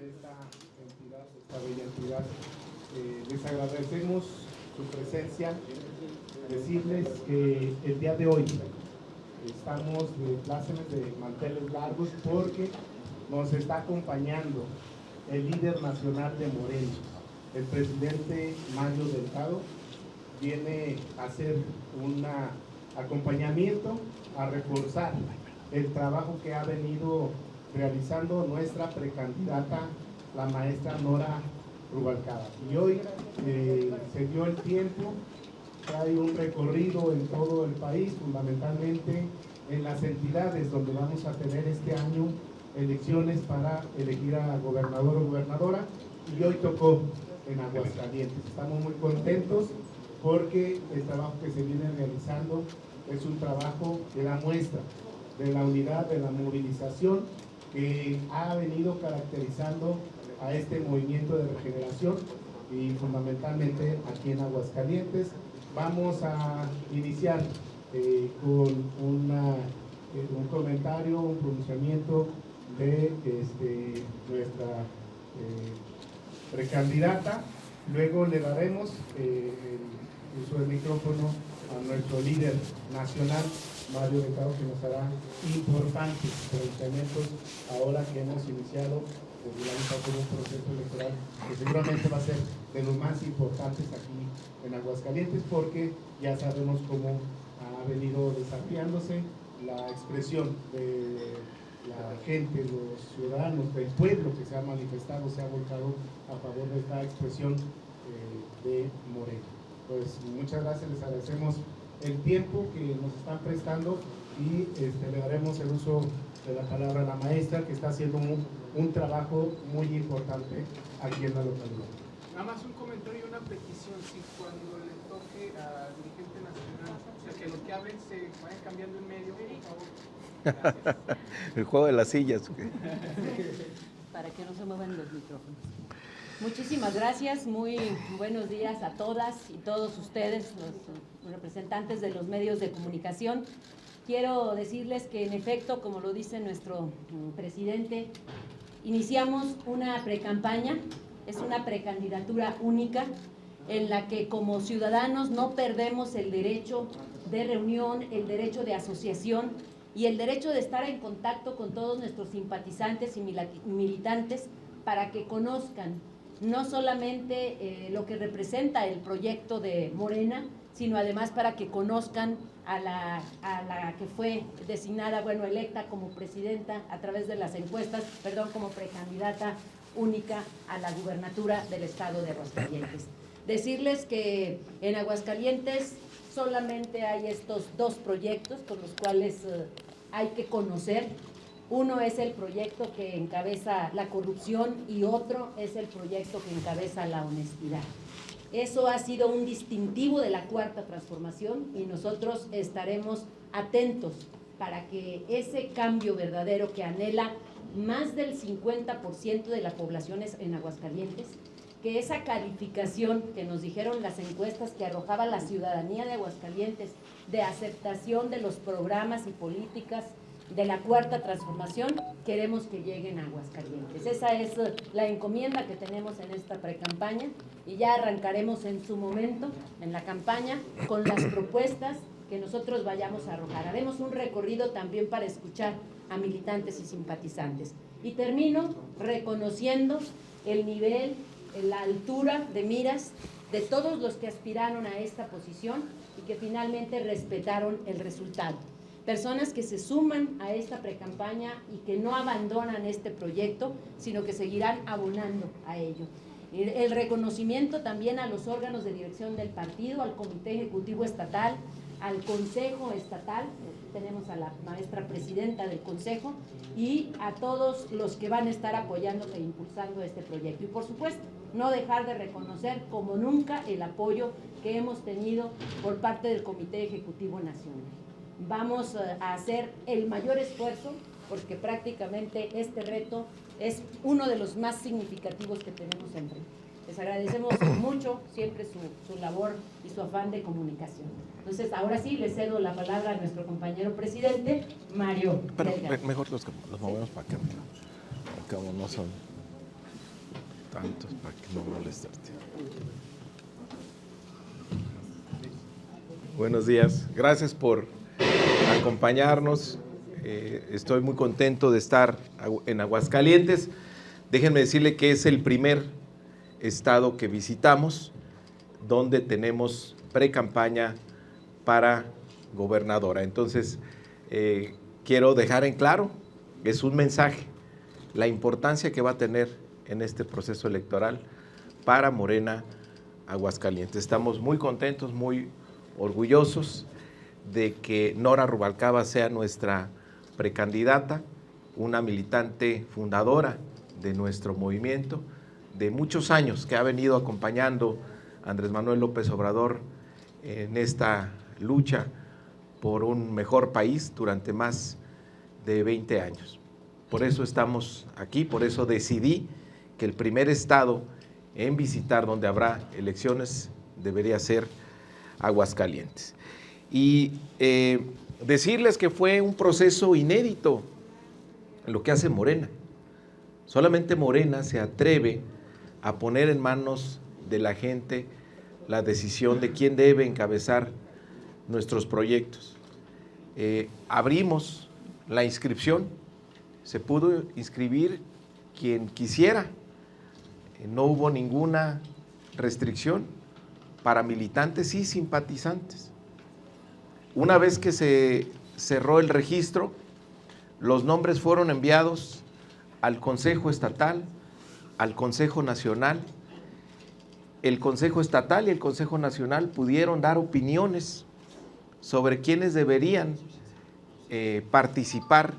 de esta entidad, de esta bella entidad. Les agradecemos su presencia, decirles que el día de hoy estamos de plácemes de manteles largos porque nos está acompañando el líder nacional de Morena, el presidente Mario Delgado. Viene a hacer un acompañamiento, a reforzar el trabajo que ha venido realizando nuestra precandidata, la maestra Nora Rubalcaba. Y hoy se dio el tiempo, hay un recorrido en todo el país, fundamentalmente en las entidades donde vamos a tener este año elecciones para elegir a gobernador o gobernadora, y hoy tocó en Aguascalientes. Estamos muy contentos porque el trabajo que se viene realizando es un trabajo que da muestra de la unidad, de la movilización que ha venido caracterizando a este movimiento de regeneración y fundamentalmente aquí en Aguascalientes. Vamos a iniciar con un comentario, un pronunciamiento de nuestra precandidata. Luego le daremos el uso del micrófono a nuestro líder nacional, Mario Delgado, que nos hará importantes pronunciamientos ahora que hemos iniciado por un proceso electoral que seguramente va a ser de los más importantes aquí en Aguascalientes, porque ya sabemos cómo ha venido desafiándose la expresión de la gente, los ciudadanos, del pueblo que se ha manifestado, se ha volcado a favor de esta expresión de Morena. Pues muchas gracias, les agradecemos el tiempo que nos están prestando y le daremos el uso de la palabra a la maestra, que está haciendo un trabajo muy importante aquí en la localidad. Nada más un comentario y una petición, si cuando le toque al dirigente nacional, o sea, que lo que hablen se vayan cambiando en medio, por favor. Gracias. El juego de las sillas. Para que no se muevan los micrófonos. Muchísimas gracias, muy buenos días a todas y todos ustedes, los representantes de los medios de comunicación. Quiero decirles que en efecto, como lo dice nuestro presidente, iniciamos una precampaña, es una precandidatura única en la que como ciudadanos no perdemos el derecho de reunión, el derecho de asociación y el derecho de estar en contacto con todos nuestros simpatizantes y militantes para que conozcan no solamente lo que representa el proyecto de Morena, sino además para que conozcan a la que fue designada, electa como presidenta a través de las encuestas, como precandidata única a la gubernatura del estado de Aguascalientes. Decirles que en Aguascalientes solamente hay estos dos proyectos con los cuales hay que conocer. Uno es el proyecto que encabeza la corrupción y otro es el proyecto que encabeza la honestidad. Eso ha sido un distintivo de la Cuarta Transformación y nosotros estaremos atentos para que ese cambio verdadero que anhela más del 50% de la población en Aguascalientes, que esa calificación que nos dijeron las encuestas que arrojaba la ciudadanía de Aguascalientes de aceptación de los programas y políticas de la Cuarta Transformación, queremos que lleguen a Aguascalientes. Esa es la encomienda que tenemos en esta precampaña y ya arrancaremos en su momento, en la campaña, con las propuestas que nosotros vayamos a arrojar. Haremos un recorrido también para escuchar a militantes y simpatizantes. Y termino reconociendo el nivel, la altura de miras de todos los que aspiraron a esta posición y que finalmente respetaron el resultado. Personas que se suman a esta precampaña y que no abandonan este proyecto, sino que seguirán abonando a ello. El reconocimiento también a los órganos de dirección del partido, al Comité Ejecutivo Estatal, al Consejo Estatal, tenemos a la maestra presidenta del Consejo, y a todos los que van a estar apoyando e impulsando este proyecto. Y por supuesto, no dejar de reconocer como nunca el apoyo que hemos tenido por parte del Comité Ejecutivo Nacional. Vamos a hacer el mayor esfuerzo porque prácticamente este reto es uno de los más significativos que tenemos enfrente. Les agradecemos mucho siempre su labor y su afán de comunicación. Entonces, ahora sí, le cedo la palabra a nuestro compañero presidente, Mario Delgado. Mejor los movemos para acá, como no son. tantos para que no molestarte. Buenos días, gracias por acompañarnos. Estoy muy contento de estar en Aguascalientes. Déjenme decirle que es el primer estado que visitamos donde tenemos pre-campaña para gobernadora. Entonces, quiero dejar en claro, es un mensaje, la importancia que va a tener en este proceso electoral para Morena Aguascalientes. Estamos muy contentos, muy orgullosos de que Nora Rubalcaba sea nuestra precandidata, una militante fundadora de nuestro movimiento, de muchos años que ha venido acompañando a Andrés Manuel López Obrador en esta lucha por un mejor país durante más de 20 años. Por eso estamos aquí, por eso decidí que el primer estado en visitar donde habrá elecciones debería ser Aguascalientes. Y decirles que fue un proceso inédito lo que hace Morena. Solamente Morena se atreve a poner en manos de la gente la decisión de quién debe encabezar nuestros proyectos. Abrimos la inscripción, se pudo inscribir quien quisiera, no hubo ninguna restricción para militantes y simpatizantes. Una vez que se cerró el registro, los nombres fueron enviados al Consejo Estatal, al Consejo Nacional. El Consejo Estatal y el Consejo Nacional pudieron dar opiniones sobre quiénes deberían participar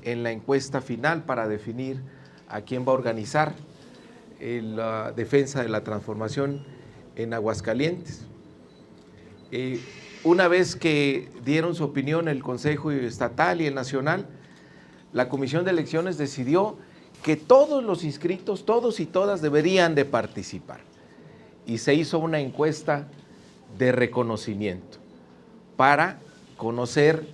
en la encuesta final para definir a quién va a organizar la defensa de la transformación en Aguascalientes. Una vez que dieron su opinión el Consejo Estatal y el Nacional, la Comisión de Elecciones decidió que todos los inscritos, todos y todas deberían de participar. Y se hizo una encuesta de reconocimiento para conocer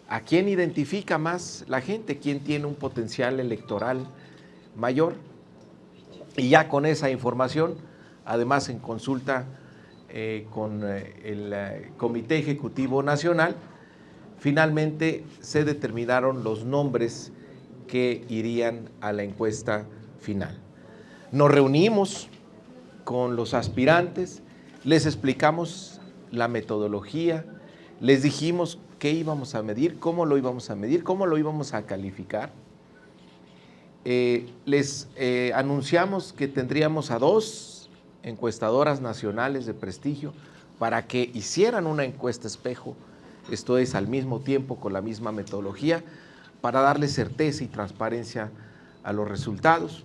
a quién identifica más la gente, quién tiene un potencial electoral mayor. Y ya con esa información, además en consulta con el Comité Ejecutivo Nacional, finalmente se determinaron los nombres que irían a la encuesta final. Nos reunimos con los aspirantes, les explicamos la metodología, les dijimos qué íbamos a medir, cómo lo íbamos a medir, cómo lo íbamos a calificar. Les anunciamos que tendríamos a 2 encuestadoras nacionales de prestigio para que hicieran una encuesta espejo, esto es al mismo tiempo con la misma metodología, para darle certeza y transparencia a los resultados.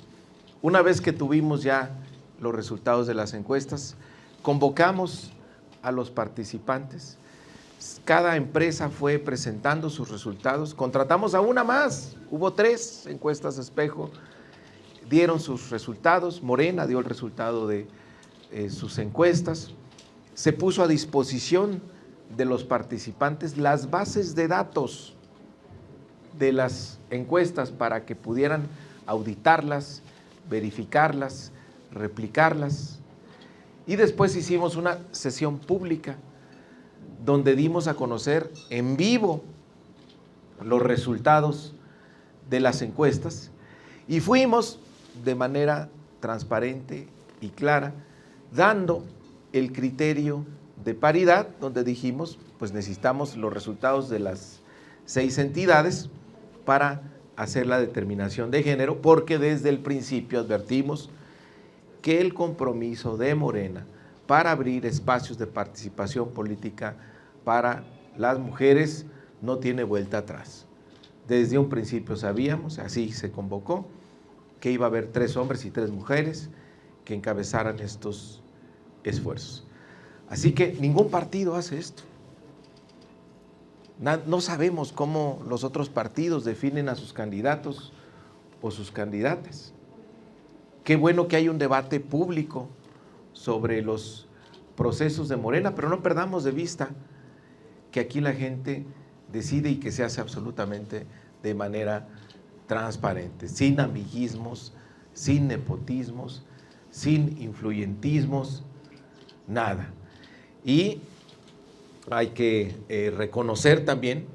Una vez que tuvimos ya los resultados de las encuestas, convocamos a los participantes. Cada empresa fue presentando sus resultados, contratamos a una más, hubo 3 encuestas espejo, dieron sus resultados, Morena dio el resultado de sus encuestas, se puso a disposición de los participantes las bases de datos de las encuestas para que pudieran auditarlas, verificarlas, replicarlas. Y después hicimos una sesión pública donde dimos a conocer en vivo los resultados de las encuestas y fuimos de manera transparente y clara dando el criterio de paridad, donde dijimos, pues necesitamos los resultados de las 6 entidades para hacer la determinación de género, porque desde el principio advertimos que el compromiso de Morena para abrir espacios de participación política para las mujeres no tiene vuelta atrás. Desde un principio sabíamos, así se convocó, que iba a haber 3 hombres y 3 mujeres que encabezaran estos esfuerzos. Así que ningún partido hace esto. No sabemos cómo los otros partidos definen a sus candidatos o sus candidatas. Qué bueno que hay un debate público sobre los procesos de Morena, pero no perdamos de vista que aquí la gente decide y que se hace absolutamente de manera transparente, sin amiguismos, sin nepotismos, sin influyentismos, nada. Y hay que reconocer también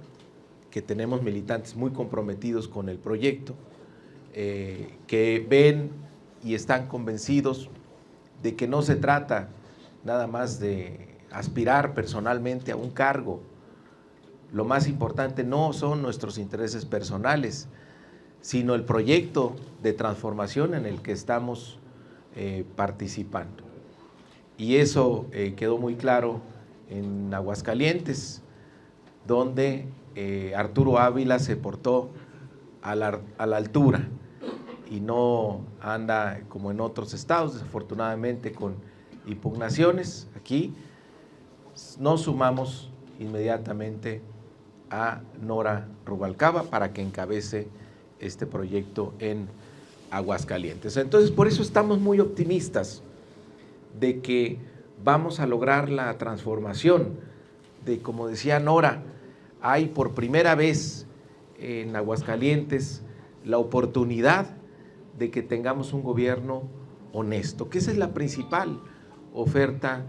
que tenemos militantes muy comprometidos con el proyecto, que ven y están convencidos de que no se trata nada más de aspirar personalmente a un cargo. Lo más importante no son nuestros intereses personales, sino el proyecto de transformación en el que estamos participando. Y eso quedó muy claro en Aguascalientes, donde Arturo Ávila se portó a la altura y no anda como en otros estados, desafortunadamente, con impugnaciones. Aquí nos sumamos inmediatamente a Nora Rubalcaba para que encabece este proyecto en Aguascalientes. Entonces, por eso estamos muy optimistas de que vamos a lograr la transformación, de, como decía Nora, hay por primera vez en Aguascalientes la oportunidad de que tengamos un gobierno honesto, que esa es la principal oferta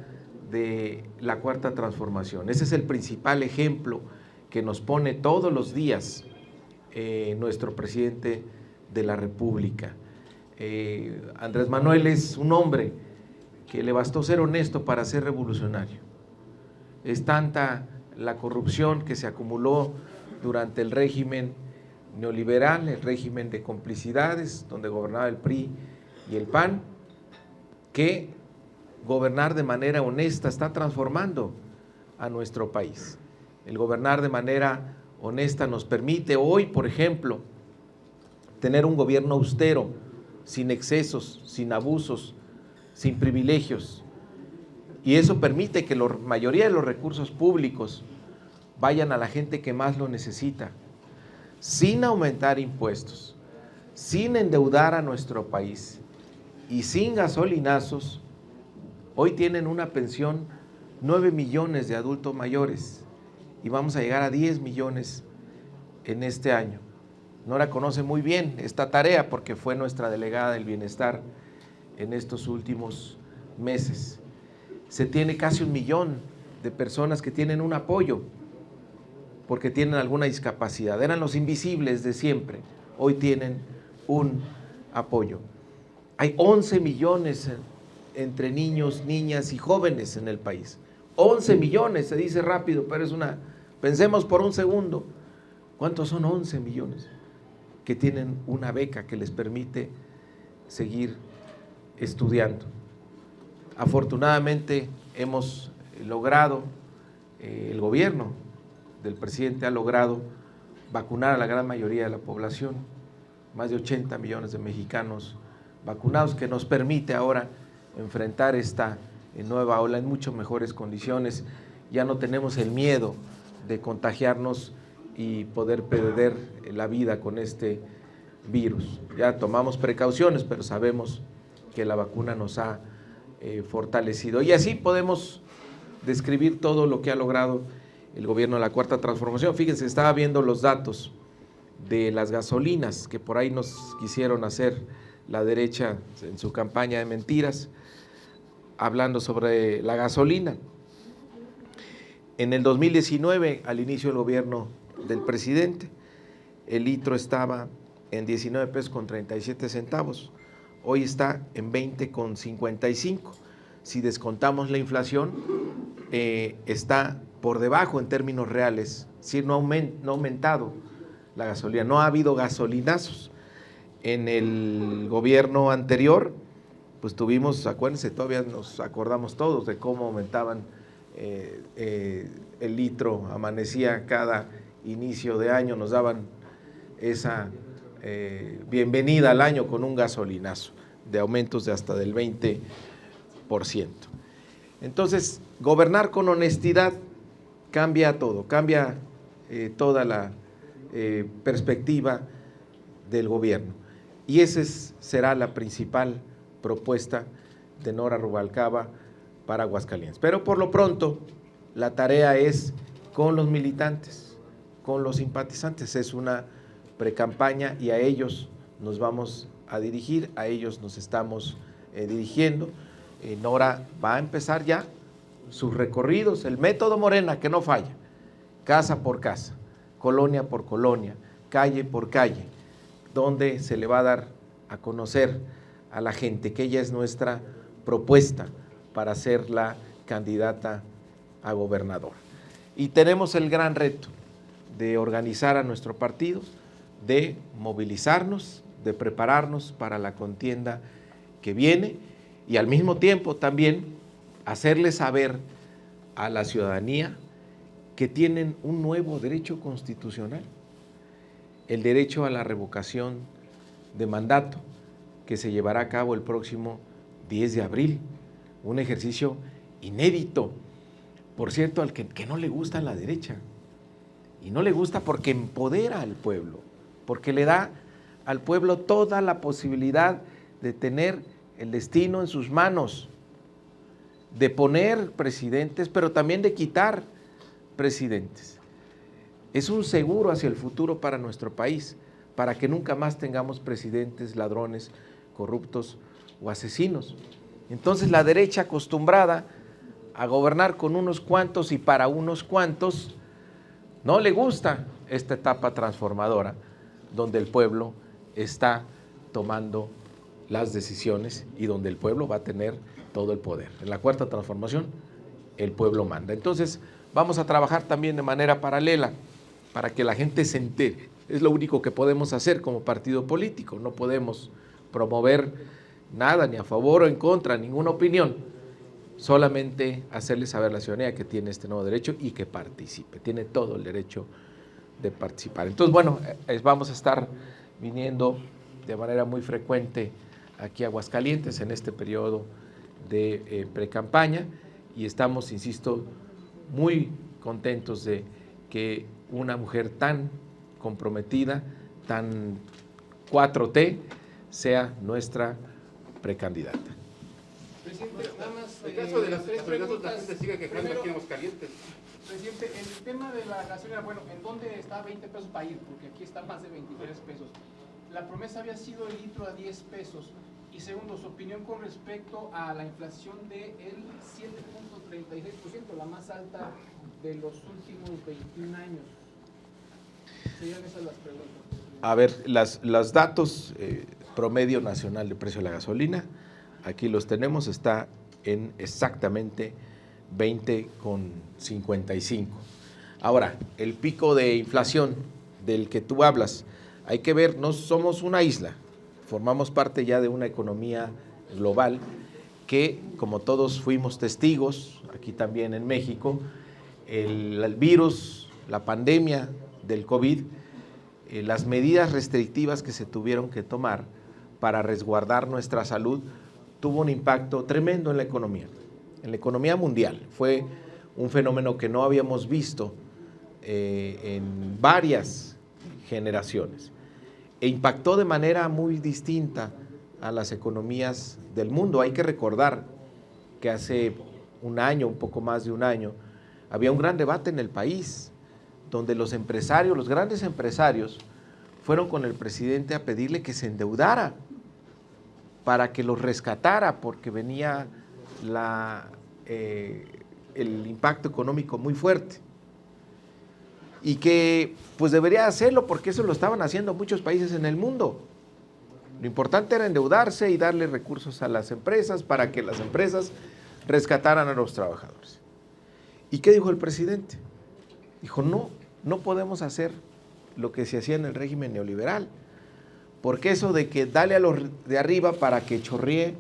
de la Cuarta Transformación. Ese es el principal ejemplo que nos pone todos los días nuestro presidente de la República. Andrés Manuel es un hombre que le bastó ser honesto para ser revolucionario. Es tanta la corrupción que se acumuló durante el régimen neoliberal, el régimen de complicidades, donde gobernaba el PRI y el PAN, que gobernar de manera honesta está transformando a nuestro país. El gobernar de manera honesta nos permite hoy, por ejemplo, tener un gobierno austero, sin excesos, sin abusos, sin privilegios. Y eso permite que la mayoría de los recursos públicos vayan a la gente que más lo necesita, sin aumentar impuestos, sin endeudar a nuestro país y sin gasolinazos. Hoy tienen una pensión 9 millones de adultos mayores y vamos a llegar a 10 millones en este año. Nora conoce muy bien esta tarea porque fue nuestra delegada del bienestar en estos últimos meses. Se tiene casi 1 millón de personas que tienen un apoyo porque tienen alguna discapacidad. Eran los invisibles de siempre, hoy tienen un apoyo. Hay 11 millones entre niños, niñas y jóvenes en el país. 11 millones, se dice rápido, pero es una... Pensemos por un segundo, ¿cuántos son 11 millones que tienen una beca que les permite seguir estudiando? Afortunadamente hemos logrado, el gobierno del presidente ha logrado vacunar a la gran mayoría de la población, más de 80 millones de mexicanos vacunados, que nos permite ahora enfrentar esta nueva ola en mucho mejores condiciones. Ya no tenemos el miedo de contagiarnos y poder perder la vida con este virus. Ya tomamos precauciones, pero sabemos que la vacuna nos ha fortalecido. Y así podemos describir todo lo que ha logrado el gobierno de la Cuarta Transformación. Fíjense, estaba viendo los datos de las gasolinas que por ahí nos quisieron hacer la derecha en su campaña de mentiras, hablando sobre la gasolina. En el 2019, al inicio del gobierno del presidente, el litro estaba en 19 pesos con 37 centavos, hoy está en 20,55. Si descontamos la inflación, está por debajo en términos reales, es decir, no ha aumentado la gasolina, no ha habido gasolinazos. En el gobierno anterior, pues tuvimos, acuérdense, todavía nos acordamos todos de cómo aumentaban el litro, amanecía cada inicio de año, nos daban esa bienvenida al año con un gasolinazo de aumentos de hasta del 20%. Entonces, gobernar con honestidad cambia todo, cambia toda la perspectiva del gobierno. Y esa será la principal propuesta de Nora Rubalcaba para Aguascalientes. Pero por lo pronto, la tarea es con los militantes, con los simpatizantes. Es una precampaña y a ellos nos vamos a dirigir, a ellos nos estamos dirigiendo. Nora va a empezar ya sus recorridos, el método Morena, que no falla, casa por casa, colonia por colonia, calle por calle, donde se le va a dar a conocer a la gente que ella es nuestra propuesta para ser la candidata a gobernadora. Y tenemos el gran reto de organizar a nuestro partido, de movilizarnos, de prepararnos para la contienda que viene y al mismo tiempo también hacerle saber a la ciudadanía que tienen un nuevo derecho constitucional, el derecho a la revocación de mandato, que se llevará a cabo el próximo 10 de abril, un ejercicio inédito, por cierto, al que no le gusta la derecha, y no le gusta porque empodera al pueblo, porque le da al pueblo toda la posibilidad de tener el destino en sus manos, de poner presidentes, pero también de quitar presidentes. Es un seguro hacia el futuro para nuestro país, para que nunca más tengamos presidentes ladrones, corruptos o asesinos. Entonces la derecha, acostumbrada a gobernar con unos cuantos y para unos cuantos, no le gusta esta etapa transformadora donde el pueblo está tomando las decisiones y donde el pueblo va a tener todo el poder. En la cuarta transformación, el pueblo manda. Entonces, vamos a trabajar también de manera paralela para que la gente se entere. Es lo único que podemos hacer como partido político. No podemos promover nada, ni a favor o en contra, ninguna opinión. Solamente hacerle saber a la ciudadanía que tiene este nuevo derecho y que participe. Tiene todo el derecho de participar. Entonces, bueno, vamos a estar viniendo de manera muy frecuente aquí a Aguascalientes en este periodo de pre-campaña y estamos, insisto, muy contentos de que una mujer tan comprometida, tan 4T, sea nuestra precandidata. Presidente, nada más. En caso de las tres la gente preguntas. sigue quejando Primero, aquí en Aguascalientes. Presidente, el tema de la gasolina, bueno, ¿en dónde está 20 pesos para ir? Porque aquí está más de 23 pesos. La promesa había sido el litro a 10 pesos. Y segundo, su opinión con respecto a la inflación del 7.36%, la más alta de los últimos 21 años. Serían esas las preguntas. A ver, los datos promedio nacional de precio de la gasolina, aquí los tenemos, está en exactamente 20,55. Ahora, el pico de inflación del que tú hablas, hay que ver, no somos una isla, formamos parte ya de una economía global que, como todos fuimos testigos, aquí también en México, el virus, la pandemia del COVID, las medidas restrictivas que se tuvieron que tomar para resguardar nuestra salud, tuvo un impacto tremendo en la economía mundial. Fue un fenómeno que no habíamos visto en varias generaciones e impactó de manera muy distinta a las economías del mundo. Hay que recordar que hace un año, un poco más de un año, había un gran debate en el país donde los empresarios, los grandes empresarios, fueron con el presidente a pedirle que se endeudara para que los rescatara, porque venía el impacto económico muy fuerte. Y que pues debería hacerlo porque eso lo estaban haciendo muchos países en el mundo. Lo importante era endeudarse y darle recursos a las empresas para que las empresas rescataran a los trabajadores. ¿Y qué dijo el presidente? Dijo, no podemos hacer lo que se hacía en el régimen neoliberal, porque eso de que dale a los de arriba para que chorree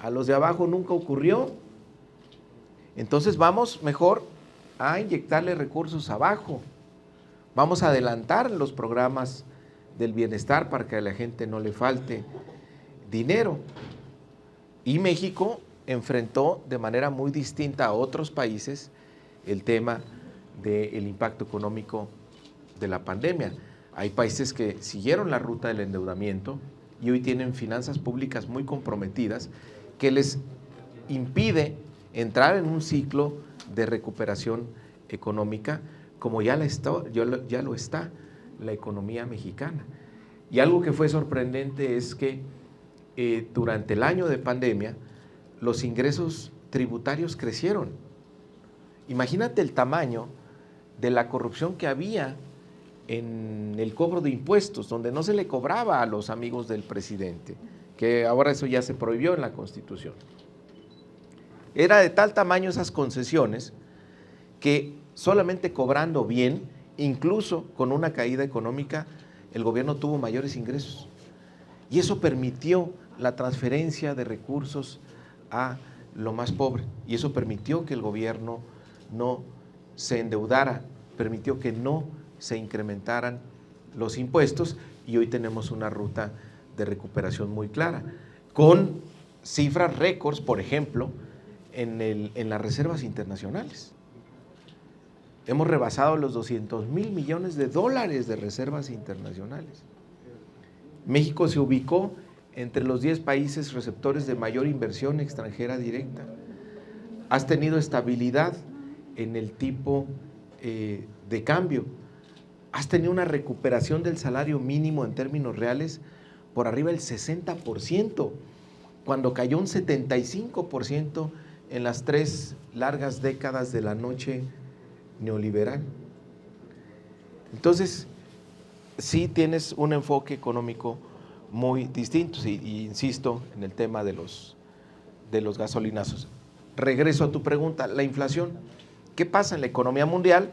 a los de abajo nunca ocurrió. Entonces vamos mejor a inyectarle recursos abajo. Vamos a adelantar los programas del bienestar para que a la gente no le falte dinero. Y México enfrentó de manera muy distinta a otros países el tema del impacto económico de la pandemia. Hay países que siguieron la ruta del endeudamiento y hoy tienen finanzas públicas muy comprometidas que les impide entrar en un ciclo de recuperación económica como ya lo está la economía mexicana. Y algo que fue sorprendente es que durante el año de pandemia los ingresos tributarios crecieron. Imagínate el tamaño de la corrupción que había en el cobro de impuestos, donde no se le cobraba a los amigos del presidente, que ahora eso ya se prohibió en la Constitución. Era de tal tamaño esas concesiones que solamente cobrando bien, incluso con una caída económica, el gobierno tuvo mayores ingresos. Y eso permitió la transferencia de recursos a lo más pobre. Y eso permitió que el gobierno no se endeudara, permitió que no se incrementaran los impuestos, y hoy tenemos una ruta de recuperación muy clara, con cifras récords, por ejemplo, en las reservas internacionales. Hemos rebasado los 200,000 millones de dólares de reservas internacionales. México se ubicó entre los 10 países receptores de mayor inversión extranjera directa. Has tenido estabilidad en el tipo de cambio. Has tenido una recuperación del salario mínimo en términos reales por arriba del 60%, cuando cayó un 75% en las 3 largas décadas de la noche neoliberal. Entonces, sí tienes un enfoque económico muy distinto, y insisto en el tema de los gasolinazos. Regreso a tu pregunta, la inflación. ¿Qué pasa en la economía mundial?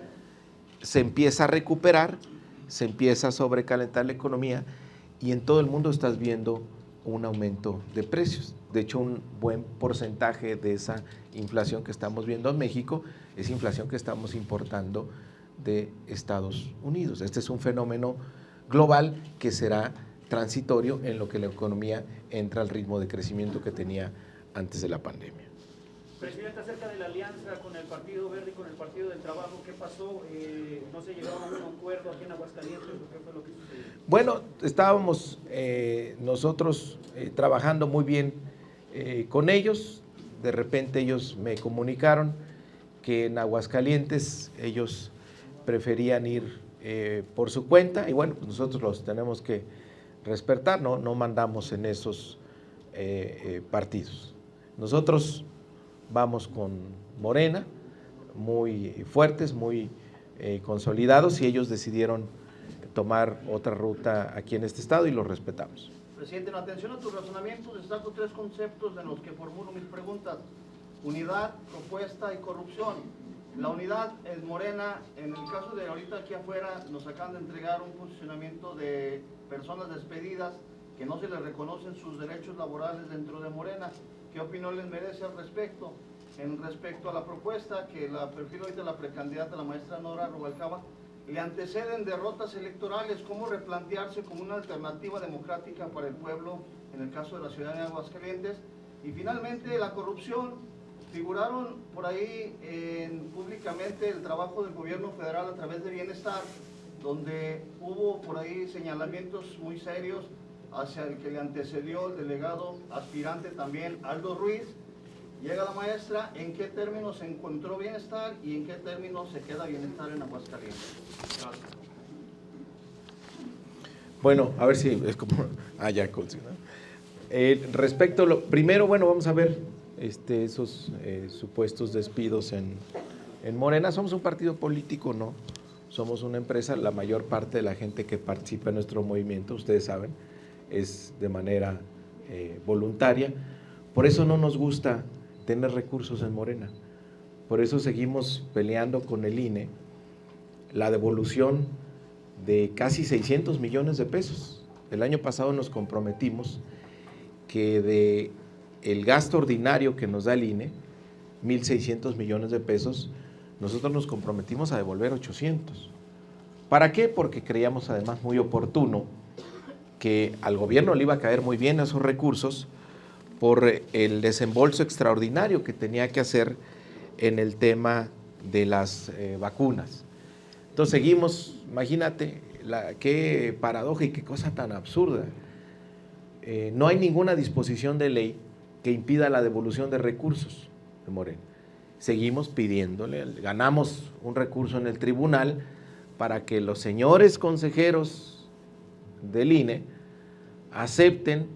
Se empieza a recuperar, se empieza a sobrecalentar la economía, y en todo el mundo estás viendo un aumento de precios. De hecho, un buen porcentaje de esa inflación que estamos viendo en México es inflación que estamos importando de Estados Unidos. Este es un fenómeno global que será transitorio en lo que la economía entra al ritmo de crecimiento que tenía antes de la pandemia. Presidente, acerca de la alianza con el Partido Verde y con el Partido del Trabajo, ¿qué pasó? ¿No se llegó a un acuerdo aquí en Aguascalientes? ¿Qué fue lo que sucedió? Bueno, estábamos nosotros trabajando muy bien con ellos. De repente ellos me comunicaron que en Aguascalientes ellos preferían ir por su cuenta, y bueno, pues nosotros los tenemos que respetar, no mandamos en esos partidos. Nosotros vamos con Morena, muy fuertes, muy consolidados, y ellos decidieron tomar otra ruta aquí en este estado y lo respetamos. Presidente, en atención a tus razonamientos, destaco 3 conceptos en los que formulo mis preguntas: unidad, propuesta y corrupción. La unidad es Morena. En el caso de ahorita aquí afuera nos acaban de entregar un posicionamiento de personas despedidas que no se les reconocen sus derechos laborales dentro de Morena. ¿Qué opinión les merece al respecto? En respecto a la propuesta, que la perfil ahorita la precandidata, la maestra Nora Rubalcaba, le anteceden derrotas electorales. ¿Cómo replantearse como una alternativa democrática para el pueblo en el caso de la ciudad de Aguascalientes? Y finalmente, la corrupción. Figuraron por ahí públicamente el trabajo del gobierno federal a través de Bienestar, donde hubo por ahí señalamientos muy serios hacia el que le antecedió el delegado aspirante también, Aldo Ruiz. Llega la maestra, ¿en qué términos se encontró Bienestar y en qué términos se queda Bienestar en Aguascalientes? Gracias. Bueno, a ver si es como... ya, ¿no? Respecto a lo primero, bueno, vamos a ver esos supuestos despidos en Morena. Somos un partido político, no somos una empresa. La mayor parte de la gente que participa en nuestro movimiento, ustedes saben, es de manera voluntaria. Por eso no nos gusta tener recursos en Morena. Por eso seguimos peleando con el INE la devolución de casi 600 millones de pesos. El año pasado nos comprometimos que de el gasto ordinario que nos da el INE, 1,600 millones de pesos, nosotros nos comprometimos a devolver 800. ¿Para qué? Porque creíamos además muy oportuno que al gobierno le iba a caer muy bien esos recursos por el desembolso extraordinario que tenía que hacer en el tema de las vacunas. Entonces seguimos, imagínate, qué paradoja y qué cosa tan absurda. No hay ninguna disposición de ley que impida la devolución de recursos de Morena. Seguimos pidiéndole, ganamos un recurso en el tribunal para que los señores consejeros del INE acepten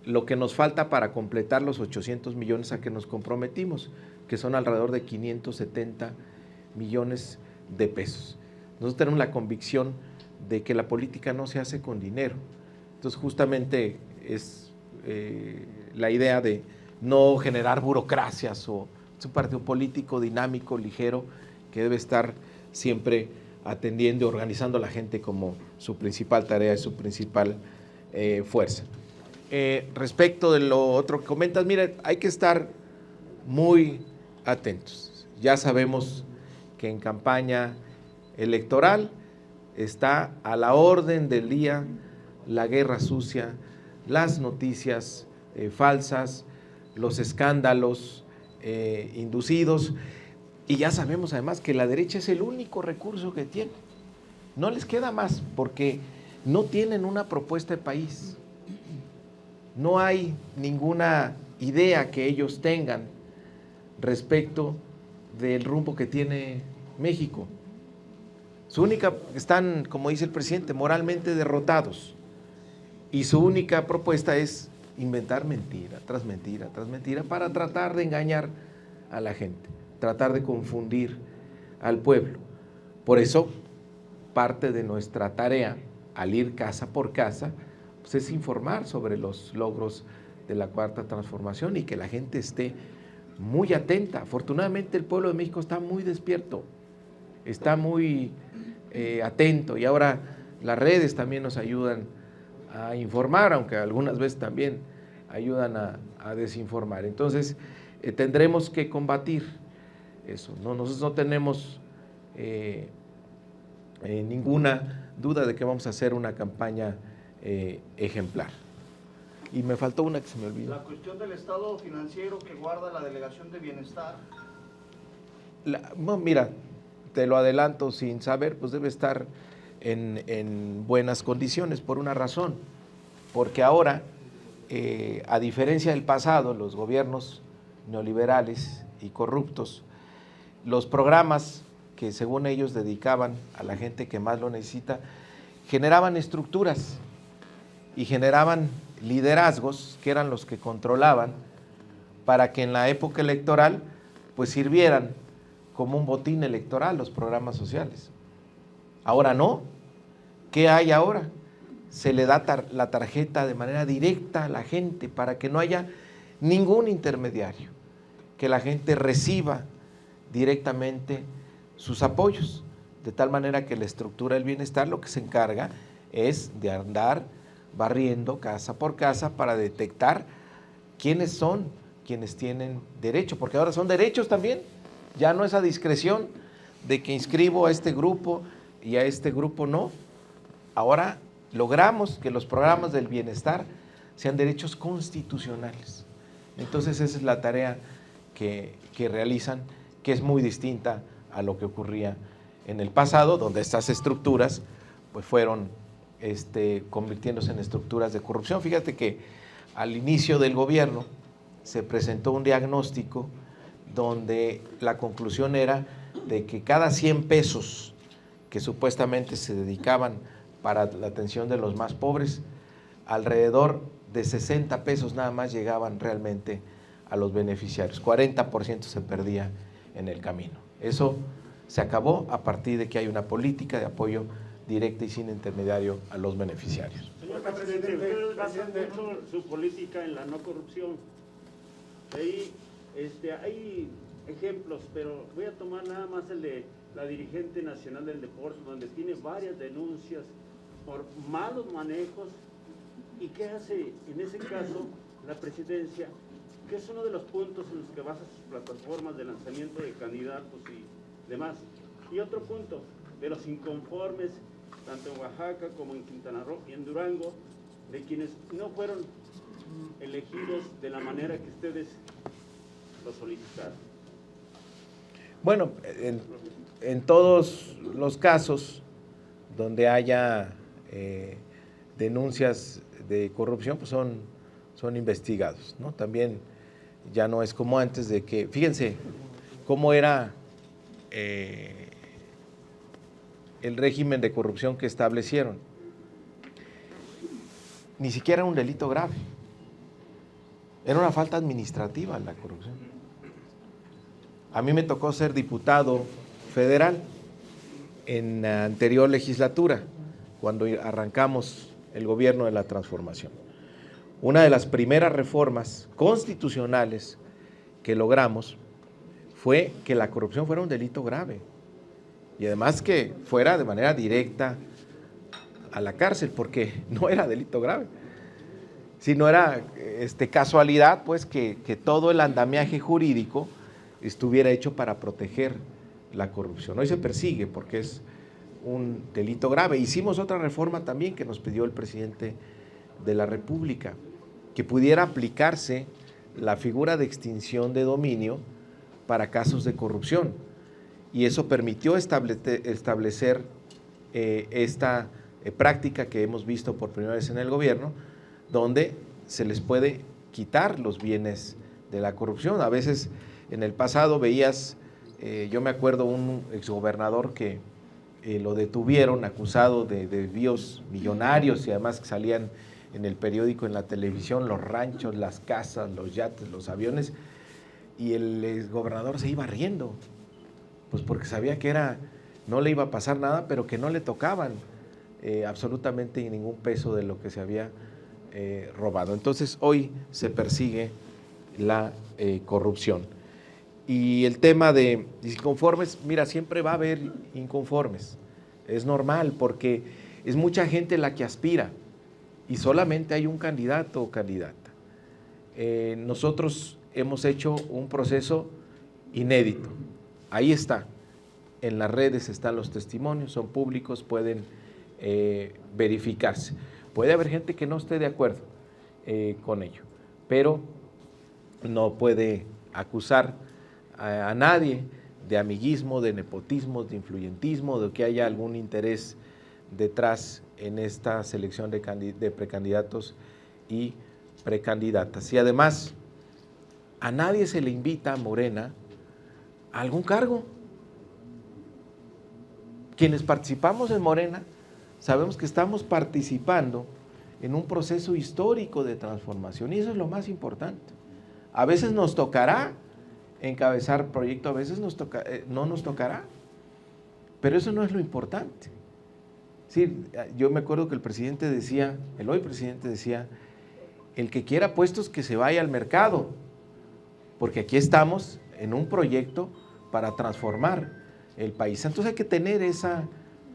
lo que nos falta para completar los 800 millones a que nos comprometimos, que son alrededor de 570 millones de pesos. Nosotros tenemos la convicción de que la política no se hace con dinero. Entonces, justamente es la idea de no generar burocracias, es un partido político dinámico, ligero, que debe estar siempre atendiendo y organizando a la gente como su principal tarea y su principal fuerza. Respecto de lo otro que comentas, mira, hay que estar muy atentos. Ya sabemos que en campaña electoral está a la orden del día la guerra sucia, las noticias falsas, los escándalos inducidos, y ya sabemos además que la derecha es el único recurso que tiene. No les queda más porque no tienen una propuesta de país. No hay ninguna idea que ellos tengan respecto del rumbo que tiene México. Están, como dice el presidente, moralmente derrotados. Y su única propuesta es inventar mentira tras mentira tras mentira para tratar de engañar a la gente, tratar de confundir al pueblo. Por eso, parte de nuestra tarea, al ir casa por casa, pues es informar sobre los logros de la Cuarta Transformación y que la gente esté muy atenta. Afortunadamente, el pueblo de México está muy despierto, está muy atento, y ahora las redes también nos ayudan a informar, aunque algunas veces también ayudan a desinformar. Entonces, tendremos que combatir eso, ¿no? Nosotros no tenemos ninguna duda de que vamos a hacer una campaña ejemplar. Y me faltó una que se me olvidó. La cuestión del estado financiero que guarda la Delegación de Bienestar. Bueno, mira, te lo adelanto sin saber, pues debe estar en buenas condiciones por una razón, porque ahora, a diferencia del pasado, los gobiernos neoliberales y corruptos, los programas que según ellos dedicaban a la gente que más lo necesita, generaban estructuras y generaban liderazgos que eran los que controlaban para que en la época electoral pues sirvieran como un botín electoral los programas sociales. Ahora no. ¿Qué hay ahora? Se le da la tarjeta de manera directa a la gente para que no haya ningún intermediario, que la gente reciba directamente sus apoyos, de tal manera que la estructura del bienestar lo que se encarga es de andar barriendo casa por casa para detectar quiénes son quienes tienen derecho, porque ahora son derechos también, ya no es a discreción de que inscribo a este grupo y a este grupo no. Ahora logramos que los programas del bienestar sean derechos constitucionales. Entonces esa es la tarea que realizan, que es muy distinta a lo que ocurría en el pasado, donde estas estructuras pues fueron convirtiéndose en estructuras de corrupción. Fíjate que al inicio del gobierno se presentó un diagnóstico donde la conclusión era de que cada 100 pesos que supuestamente se dedicaban para la atención de los más pobres, alrededor de 60 pesos nada más llegaban realmente a los beneficiarios, 40% se perdía en el camino. Eso se acabó a partir de que hay una política de apoyo directa y sin intermediario a los beneficiarios. Señor presidente, ustedes basan mucho su política en la no corrupción. Ahí hay ejemplos, pero voy a tomar nada más el de la dirigente nacional del deporte, donde tiene varias denuncias por malos manejos. ¿Y qué hace en ese caso la presidencia? Que es uno de los puntos en los que basa sus plataformas de lanzamiento de candidatos y demás. Y otro punto, de los inconformes, tanto en Oaxaca como en Quintana Roo y en Durango, de quienes no fueron elegidos de la manera que ustedes lo solicitaron. Bueno, en todos los casos donde haya denuncias de corrupción, pues son investigados, ¿no? También ya no es como antes de que, fíjense cómo era el régimen de corrupción que establecieron. Ni siquiera un delito grave. Era una falta administrativa la corrupción. A mí me tocó ser diputado federal en la anterior legislatura, cuando arrancamos el gobierno de la transformación. Una de las primeras reformas constitucionales que logramos fue que la corrupción fuera un delito grave y además que fuera de manera directa a la cárcel, porque no era delito grave, sino era casualidad pues que todo el andamiaje jurídico estuviera hecho para proteger la corrupción. Hoy se persigue porque es un delito grave. Hicimos otra reforma también que nos pidió el presidente de la República, que pudiera aplicarse la figura de extinción de dominio para casos de corrupción. Y eso permitió establecer esta práctica que hemos visto por primera vez en el gobierno, donde se les puede quitar los bienes de la corrupción. A veces en el pasado veías, yo me acuerdo un exgobernador que lo detuvieron acusado de desvíos millonarios y además que salían en el periódico, en la televisión, los ranchos, las casas, los yates, los aviones, y el exgobernador se iba riendo, pues porque sabía que no le iba a pasar nada, pero que no le tocaban absolutamente ningún peso de lo que se había robado. Entonces hoy se persigue la corrupción. Y el tema de inconformes, mira, siempre va a haber inconformes, es normal porque es mucha gente la que aspira y solamente hay un candidato o candidata. Nosotros hemos hecho un proceso inédito, ahí está, en las redes están los testimonios, son públicos, pueden verificarse. Puede haber gente que no esté de acuerdo con ello, pero no puede acusar a nadie de amiguismo, de nepotismo, de influyentismo, de que haya algún interés detrás en esta selección de precandidatos y precandidatas. Y además, a nadie se le invita a Morena a algún cargo. Quienes participamos en Morena sabemos que estamos participando en un proceso histórico de transformación y eso es lo más importante. A veces nos tocará encabezar proyecto, a veces no nos tocará, pero eso no es lo importante. Sí, yo me acuerdo que el presidente decía, el hoy presidente decía, el que quiera puestos que se vaya al mercado, porque aquí estamos en un proyecto para transformar el país. Entonces hay que tener esa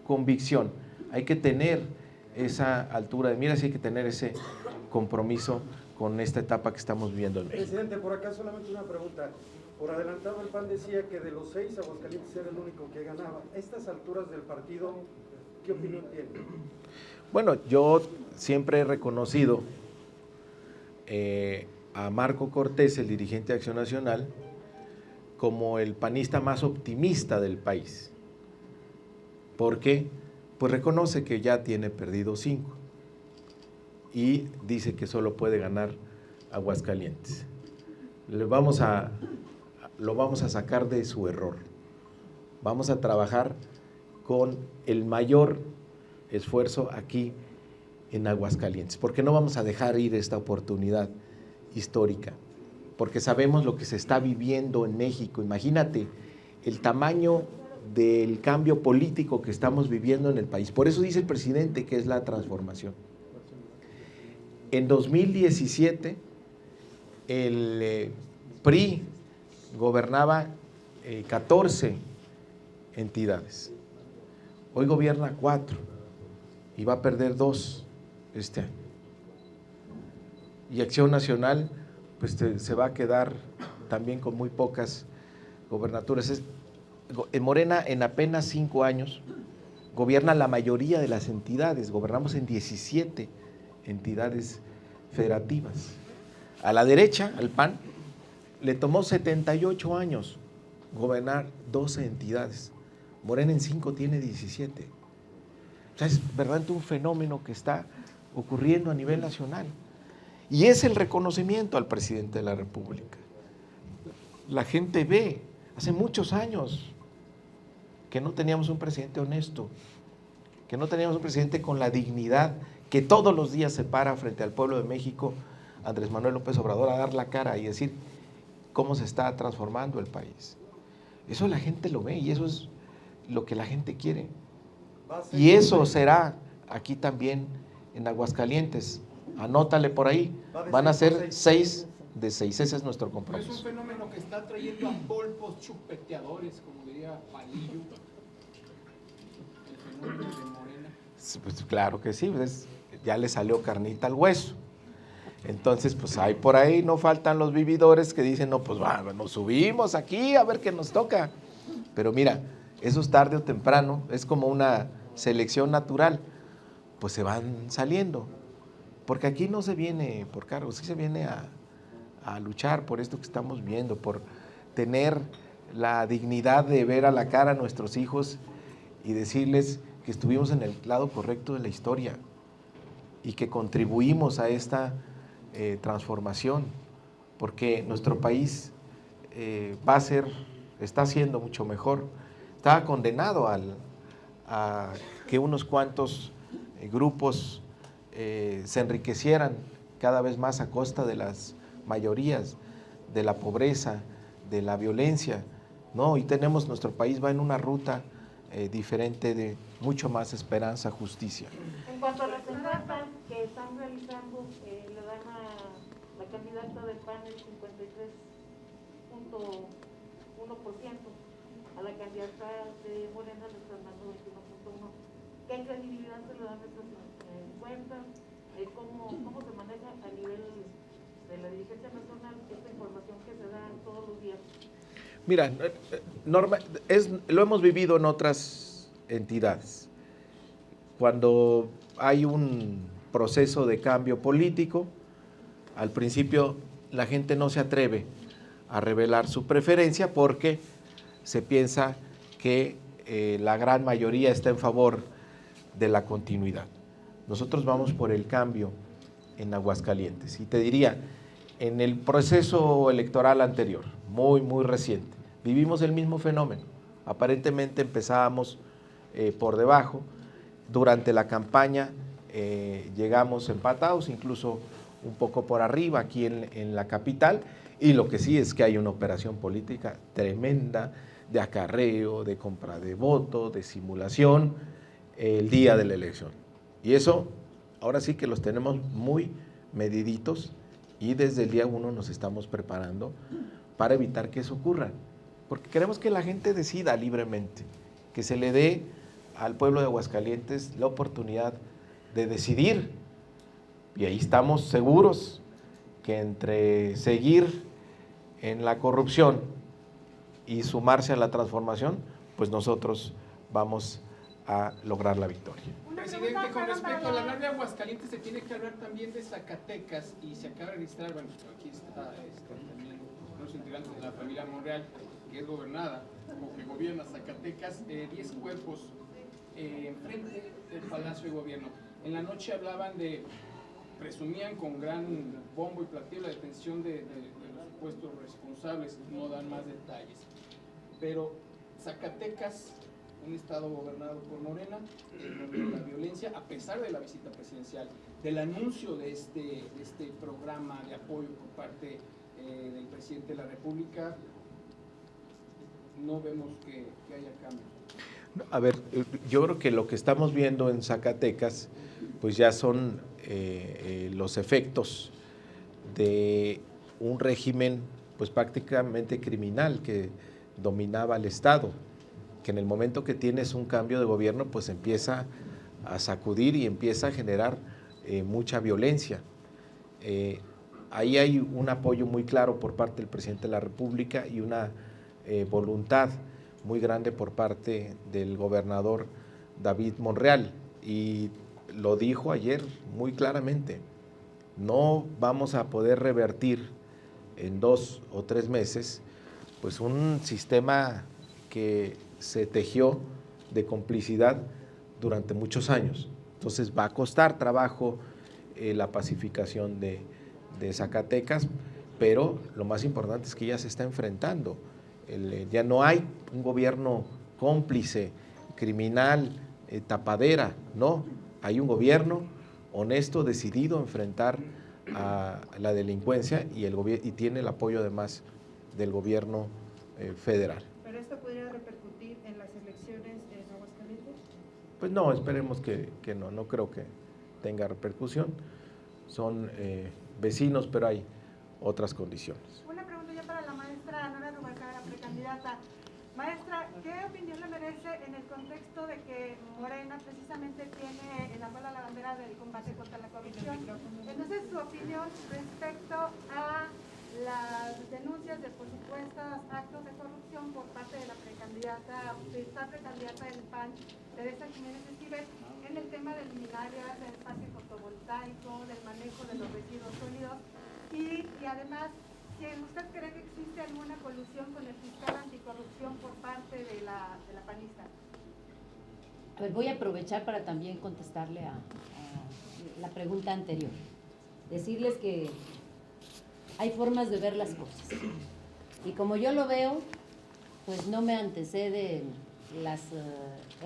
convicción, hay que tener esa altura de miras, hay que tener ese compromiso con esta etapa que estamos viviendo en México. Presidente, por acá solamente una pregunta. Por adelantado el PAN decía que de los 6 Aguascalientes era el único que ganaba. A estas alturas del partido, ¿qué opinión tiene? Bueno, yo siempre he reconocido a Marco Cortés, el dirigente de Acción Nacional, como el panista más optimista del país. ¿Por qué? Pues reconoce que ya tiene perdido 5 y dice que solo puede ganar Aguascalientes. Lo vamos a sacar de su error. Vamos a trabajar con el mayor esfuerzo aquí en Aguascalientes, porque no vamos a dejar ir esta oportunidad histórica, porque sabemos lo que se está viviendo en México. Imagínate el tamaño del cambio político que estamos viviendo en el país. Por eso dice el presidente que es la transformación. En 2017, el PRI gobernaba 14 entidades. Hoy gobierna 4 y va a perder 2 este año. Y Acción Nacional pues se va a quedar también con muy pocas gobernaturas. En Morena, en apenas 5 años, gobierna la mayoría de las entidades. Gobernamos en 17 entidades federativas. A la derecha, al PAN, le tomó 78 años gobernar 12 entidades. Morena en 5 tiene 17. O sea, es verdaderamente un fenómeno que está ocurriendo a nivel nacional. Y es el reconocimiento al presidente de la República. La gente ve, hace muchos años, que no teníamos un presidente honesto, que no teníamos un presidente con la dignidad que todos los días se para frente al pueblo de México Andrés Manuel López Obrador a dar la cara y decir cómo se está transformando el país. Eso la gente lo ve y eso es lo que la gente quiere. Y eso será aquí también en Aguascalientes. Anótale por ahí. Van a ser 6 de 6. Ese es nuestro Es un compromiso. fenómeno que está trayendo a polpos chupeteadores, como diría Palillo. El fenómeno de Morena. Sí, pues claro que sí, pues ya le salió carnita al hueso. Entonces, pues hay por ahí, no faltan los vividores que dicen, no, pues bueno, nos subimos aquí a ver qué nos toca. Pero mira, eso es tarde o temprano, es como una selección natural, pues se van saliendo. Porque aquí no se viene por cargos, sí se viene a luchar por esto que estamos viendo, por tener la dignidad de ver a la cara a nuestros hijos y decirles que estuvimos en el lado correcto de la historia y que contribuimos a esta transformación, porque nuestro país está siendo mucho mejor. Estaba condenado a que unos cuantos grupos se enriquecieran cada vez más a costa de las mayorías, de la pobreza, de la violencia, ¿no? Y nuestro país va en una ruta diferente de mucho más esperanza, justicia. En cuanto a las encuestas que están realizando, le dan a la candidata del PAN el 53.1%, a la candidata de Morena le están dando 21.1%. ¿Qué credibilidad se le dan estas encuestas? ¿Cómo se maneja a nivel de la dirigencia nacional esta información que se da todos los días? Mira, Norma, lo hemos vivido en otras entidades. Cuando hay un proceso de cambio político, al principio la gente no se atreve a revelar su preferencia porque se piensa que la gran mayoría está en favor de la continuidad. Nosotros vamos por el cambio en Aguascalientes. Y te diría, en el proceso electoral anterior, muy reciente, vivimos el mismo fenómeno. Aparentemente empezábamos por debajo. Durante la campaña llegamos empatados, incluso un poco por arriba aquí en la capital, y lo que sí es que hay una operación política tremenda de acarreo, de compra de voto, de simulación el día de la elección. Y eso ahora sí que los tenemos muy mediditos y desde el día 1 nos estamos preparando para evitar que eso ocurra, porque queremos que la gente decida libremente, que se le dé al pueblo de Aguascalientes la oportunidad de decidir. Y ahí estamos seguros que entre seguir en la corrupción y sumarse a la transformación, pues nosotros vamos a lograr la victoria. Presidente, con respecto al hablar de Aguascalientes, se tiene que hablar también de Zacatecas y se acaba de registrar, bueno, aquí está también los integrantes de la familia Monreal, que es gobernada, o que gobierna Zacatecas, 10 cuerpos enfrente del Palacio de Gobierno. En la noche presumían con gran bombo y platillo la detención de los supuestos responsables, no dan más detalles. Pero Zacatecas, un estado gobernado por Morena, la violencia, a pesar de la visita presidencial, del anuncio de este programa de apoyo por parte del presidente de la República, no vemos que haya cambios. A ver, yo creo que lo que estamos viendo en Zacatecas, pues ya son los efectos de un régimen pues prácticamente criminal que dominaba el Estado, que en el momento que tienes un cambio de gobierno pues empieza a sacudir y empieza a generar mucha violencia. Ahí hay un apoyo muy claro por parte del presidente de la República y una voluntad muy grande por parte del gobernador David Monreal, y lo dijo ayer muy claramente: no vamos a poder revertir en 2 o 3 meses pues un sistema que se tejió de complicidad durante muchos años. Entonces va a costar trabajo la pacificación de Zacatecas, pero lo más importante es que ya se está enfrentando. Ya no hay un gobierno cómplice, criminal, tapadera, no. Hay un gobierno honesto, decidido a enfrentar a la delincuencia y tiene el apoyo además del gobierno federal. ¿Pero esto podría repercutir en las elecciones en Aguascalientes? Pues no, esperemos que no, no creo que tenga repercusión. Son vecinos, pero hay otras condiciones. Una pregunta ya para la maestra Nora Rubalcaba, precandidata. Maestra, ¿qué opinión le merece en el contexto de que Morena precisamente tiene en la cola la bandera del combate contra la corrupción? Entonces, su opinión respecto a las denuncias de, por supuestos, actos de corrupción por parte de la precandidata, de esta precandidata del PAN, Teresa Jiménez Esquivel, en el tema de luminarias, del espacio fotovoltaico, del manejo de los residuos sólidos y además, si usted cree que existe alguna colusión con el fiscal anticorrupción por parte de la panista. A ver, voy a aprovechar para también contestarle a la pregunta anterior. Decirles que hay formas de ver las cosas. Y como yo lo veo, pues no me antecede las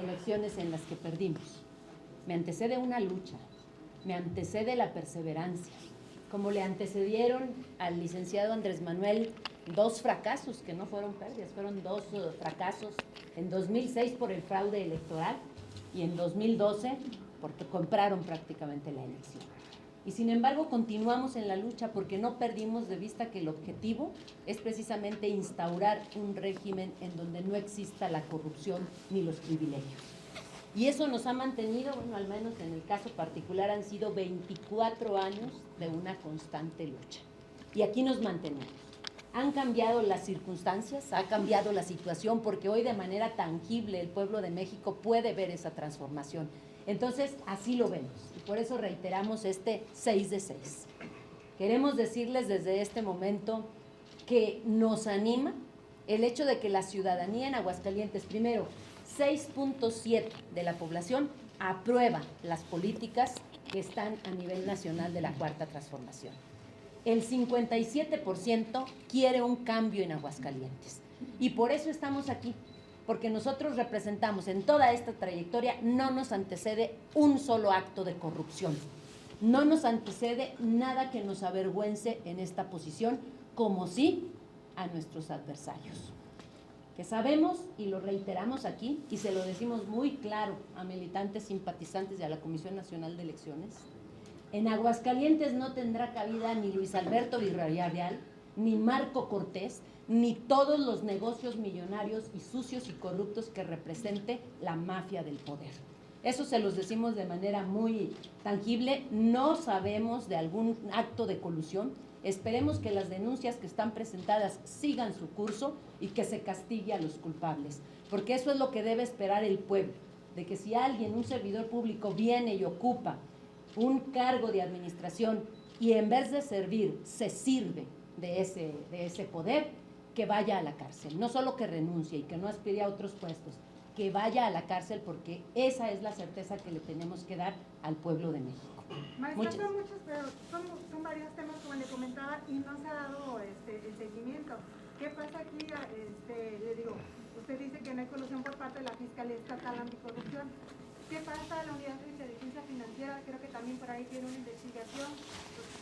elecciones en las que perdimos. Me antecede una lucha, me antecede la perseverancia. Como le antecedieron al licenciado Andrés Manuel 2 fracasos, que no fueron pérdidas, fueron 2 fracasos, en 2006 por el fraude electoral y en 2012 porque compraron prácticamente la elección. Y sin embargo continuamos en la lucha porque no perdimos de vista que el objetivo es precisamente instaurar un régimen en donde no exista la corrupción ni los privilegios. Y eso nos ha mantenido, bueno, al menos en el caso particular han sido 24 años de una constante lucha. Y aquí nos mantenemos. Han cambiado las circunstancias, ha cambiado la situación, porque hoy de manera tangible el pueblo de México puede ver esa transformación. Entonces, así lo vemos. Y por eso reiteramos este 6 de 6. Queremos decirles desde este momento que nos anima el hecho de que la ciudadanía en Aguascalientes, primero, 6.7 de la población aprueba las políticas que están a nivel nacional de la Cuarta Transformación. El 57% quiere un cambio en Aguascalientes. Y por eso estamos aquí, porque nosotros representamos en toda esta trayectoria, no nos antecede un solo acto de corrupción. No nos antecede nada que nos avergüence en esta posición, como sí a nuestros adversarios. Que sabemos, y lo reiteramos aquí, y se lo decimos muy claro a militantes simpatizantes y a la Comisión Nacional de Elecciones, en Aguascalientes no tendrá cabida ni Luis Alberto Villarreal, ni Marco Cortés, ni todos los negocios millonarios y sucios y corruptos que represente la mafia del poder. Eso se los decimos de manera muy tangible. No sabemos de algún acto de colusión. Esperemos que las denuncias que están presentadas sigan su curso y que se castigue a los culpables, porque eso es lo que debe esperar el pueblo, de que si alguien, un servidor público, viene y ocupa un cargo de administración y en vez de servir, se sirve de ese poder, que vaya a la cárcel. No solo que renuncie y que no aspire a otros puestos, que vaya a la cárcel, porque esa es la certeza que le tenemos que dar al pueblo de México. Maestra, son muchos, pero son varios temas, como le comentaba, y no se ha dado el seguimiento. ¿Qué pasa aquí? Le digo, usted dice que no hay colusión por parte de la Fiscalía Estatal Anticorrupción. ¿Qué pasa a la Unidad de Inteligencia Financiera? Creo que también por ahí tiene una investigación.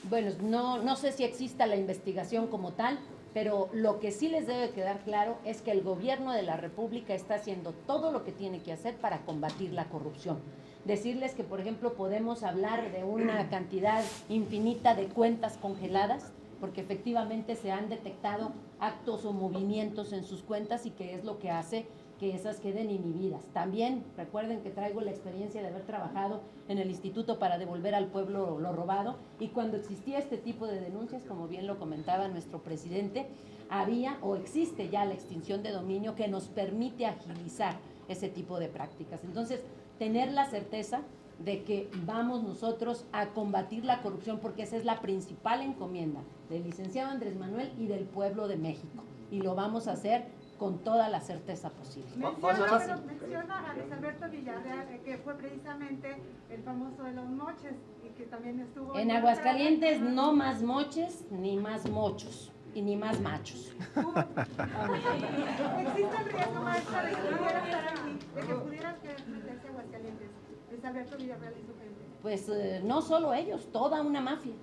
Bueno, no sé si exista la investigación como tal, pero lo que sí les debe quedar claro es que el gobierno de la República está haciendo todo lo que tiene que hacer para combatir la corrupción. Decirles que, por ejemplo, podemos hablar de una cantidad infinita de cuentas congeladas, porque efectivamente se han detectado actos o movimientos en sus cuentas y que es lo que hace que esas queden inhibidas. También recuerden que traigo la experiencia de haber trabajado en el Instituto para devolver al pueblo lo robado, y cuando existía este tipo de denuncias, como bien lo comentaba nuestro presidente, había o existe ya la extinción de dominio que nos permite agilizar ese tipo de prácticas. Entonces, tener la certeza de que vamos nosotros a combatir la corrupción, porque esa es la principal encomienda del licenciado Andrés Manuel y del pueblo de México, y lo vamos a hacer con toda la certeza posible. Menciona a Luis Alberto Villarreal, que fue precisamente el famoso de los moches, y que también estuvo... En Aguascalientes no más moches, ni más mochos, y ni más machos. ¿Existe el riesgo, maestra, de que pudiera estar aquí, de que pudiera meterse a Aguascalientes, Luis Alberto Villarreal y su gente? Pues no solo ellos, toda una mafia.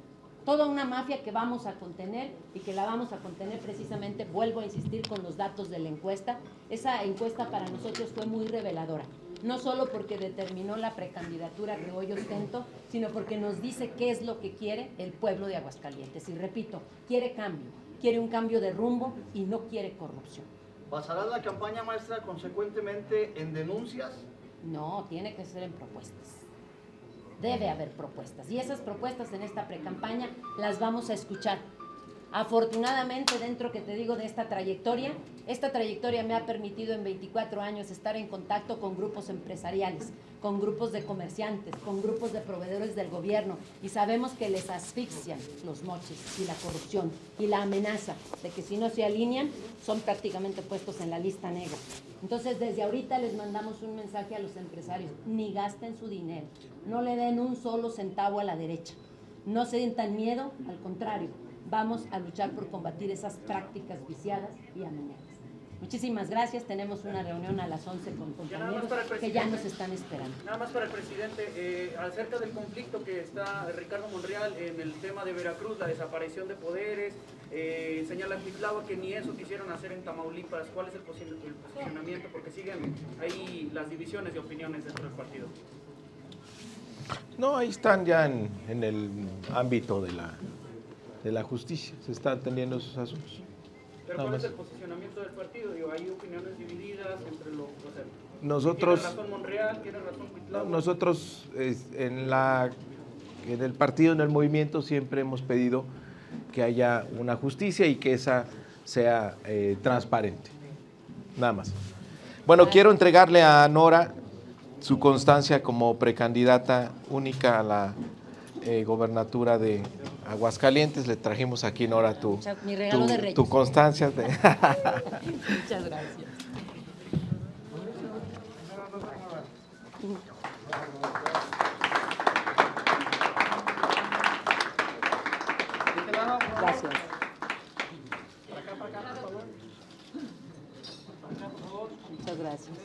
Toda una mafia que vamos a contener y que la vamos a contener precisamente, vuelvo a insistir, con los datos de la encuesta. Esa encuesta para nosotros fue muy reveladora, no solo porque determinó la precandidatura que hoy ostento, sino porque nos dice qué es lo que quiere el pueblo de Aguascalientes. Y repito, quiere cambio, quiere un cambio de rumbo y no quiere corrupción. ¿Basará la campaña, maestra, consecuentemente en denuncias? No, tiene que ser en propuestas. Debe haber propuestas. Y esas propuestas en esta precampaña las vamos a escuchar. Afortunadamente, dentro, que te digo, de esta trayectoria me ha permitido en 24 años estar en contacto con grupos empresariales, con grupos de comerciantes, con grupos de proveedores del gobierno, y sabemos que les asfixian los moches y la corrupción y la amenaza de que si no se alinean son prácticamente puestos en la lista negra. Entonces, desde ahorita les mandamos un mensaje a los empresarios: ni gasten su dinero, no le den un solo centavo a la derecha, no sientan miedo, al contrario, vamos a luchar por combatir esas prácticas viciadas y amenazas. Muchísimas gracias. Tenemos una reunión a las 11 con compañeros que ya nos están esperando. Nada más para el presidente, acerca del conflicto que está Ricardo Monreal en el tema de Veracruz, la desaparición de poderes, señala Cuitlahua que ni eso quisieron hacer en Tamaulipas. ¿Cuál es el posicionamiento? Porque siguen ahí las divisiones de opiniones dentro del partido. No, ahí están ya en el ámbito de la justicia, se están atendiendo esos asuntos. ¿Pero cuál es el posicionamiento del partido? Digo, hay opiniones divididas entre los... O sea, nosotros, ¿tiene razón Monreal? ¿Tiene razón Cuitlahua? Nosotros en el partido, en el movimiento, siempre hemos pedido que haya una justicia y que esa sea transparente. Nada más. Bueno, quiero entregarle a Nora su constancia como precandidata única a la gobernatura de Aguascalientes. Le trajimos aquí, Nora, mi regalo de Reyes. tu constancia. Muchas gracias. Gracias. Muchas gracias.